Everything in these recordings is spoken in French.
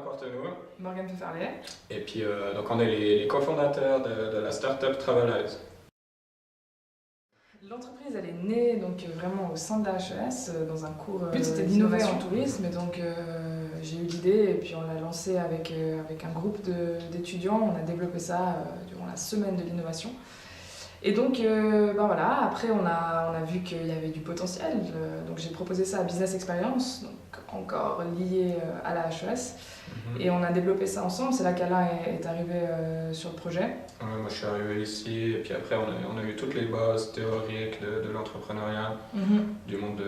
Courtenou. Morgane Feferlet. Et puis, donc on est les cofondateurs de la startup Travelers. L'entreprise, elle est née donc vraiment au sein de la HES, dans un cours. Le but, c'était d'innover en tourisme, et donc j'ai eu l'idée, et puis on l'a lancé avec un groupe d'étudiants. On a développé ça durant la semaine de l'innovation. Et donc, voilà, après on a vu qu'il y avait du potentiel, donc j'ai proposé ça à Business Experience, donc encore lié à la HES, et on a développé ça ensemble. C'est là qu'Alain est arrivé sur le projet. Ouais, moi je suis arrivé ici, et puis après on a eu toutes les bases théoriques de l'entrepreneuriat, du monde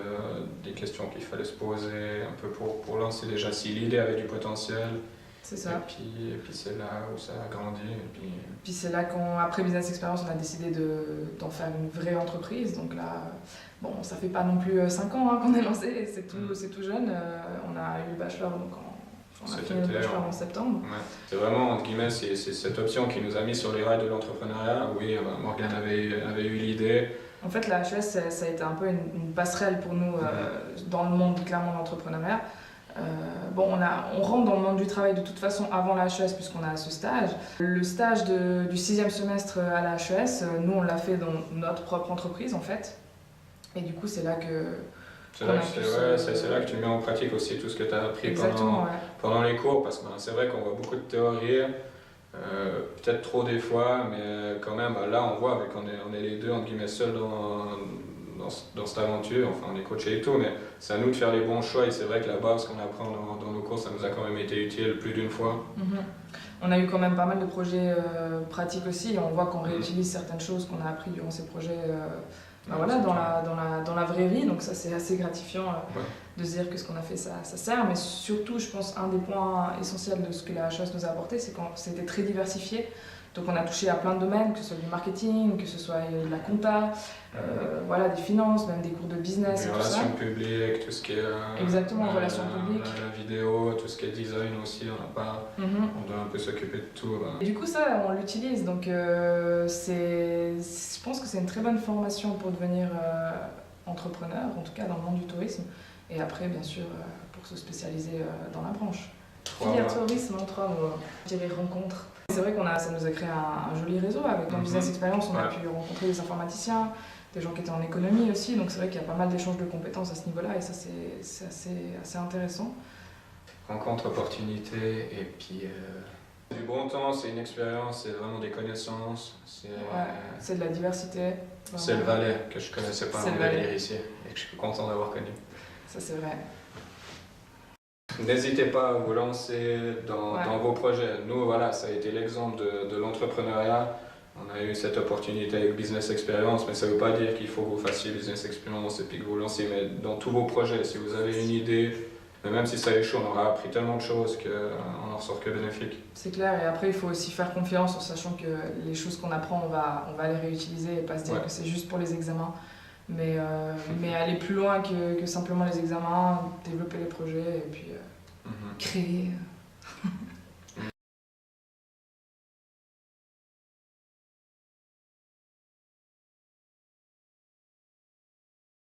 des questions qu'il fallait se poser, un peu pour lancer déjà si l'idée avait du potentiel. C'est ça. Et puis c'est là où ça a grandi. Et puis c'est là qu'après Business Experience, on a décidé d'en faire une vraie entreprise. Donc là, bon, ça fait pas non plus 5 ans qu'on est lancé, c'est tout jeune. On a eu le bachelor, donc on a fini le bachelor en septembre. Ouais. C'est vraiment, entre guillemets, c'est cette option qui nous a mis sur les rails de l'entrepreneuriat. Oui, Morgane avait eu l'idée. En fait, la HES, ça a été un peu une passerelle pour nous dans le monde, clairement, de l'entrepreneuriat. On rentre dans le monde du travail de toute façon avant la HES puisqu'on a ce stage. Le stage du 6e semestre à la HES, nous on l'a fait dans notre propre entreprise en fait. Et du coup c'est là que... C'est là que tu mets en pratique aussi tout ce que tu as appris pendant les cours, parce que c'est vrai qu'on voit beaucoup de théories, peut-être trop des fois, mais quand même là on voit, vu qu'on est les deux entre guillemets seuls dans cette aventure, enfin on est coachés et tout, mais c'est à nous de faire les bons choix, et c'est vrai que la base qu'on apprend dans nos cours, ça nous a quand même été utile plus d'une fois. On a eu quand même pas mal de projets pratiques aussi, et on voit qu'on réutilise certaines choses qu'on a appris durant ces projets dans la vraie vie, donc ça c'est assez gratifiant de se dire que ce qu'on a fait ça sert, mais surtout je pense un des points essentiels de ce que la HES nous a apporté, c'est que c'était très diversifié. Donc on a touché à plein de domaines, que ce soit du marketing, que ce soit de la compta, des finances, même des cours de business. Les relations publiques, tout ce qui est relations publiques. La vidéo, tout ce qui est design aussi, on doit un peu s'occuper de tout. Et du coup ça on l'utilise, donc je pense que c'est une très bonne formation pour devenir entrepreneur, en tout cas dans le monde du tourisme, et après bien sûr pour se spécialiser dans la branche. Filière tourisme en 3 mots, je dirais rencontre. C'est vrai ça nous a créé un joli réseau. Avec notre Business Experience, on a pu rencontrer des informaticiens, des gens qui étaient en économie aussi, donc c'est vrai qu'il y a pas mal d'échanges de compétences à ce niveau-là, et ça c'est assez intéressant. Rencontre, opportunité, et puis du bon temps, c'est une expérience, c'est vraiment des connaissances. C'est de la diversité. C'est le Valais que je connaissais pas avant de venir ici, et que je suis content d'avoir connu. Ça c'est vrai. N'hésitez pas à vous lancer dans vos projets. Nous, ça a été l'exemple de l'entrepreneuriat. On a eu cette opportunité avec Business Experience, mais ça ne veut pas dire qu'il faut que vous fassiez Business Experience et puis que vous lanciez. Mais dans tous vos projets, si vous avez une idée, même si ça échoue, on aura appris tellement de choses qu'on n'en ressort que bénéfique. C'est clair, et après il faut aussi faire confiance en sachant que les choses qu'on apprend, on va les réutiliser et pas se dire que c'est juste pour les examens. Mais aller plus loin que simplement les examens, développer les projets et puis créer.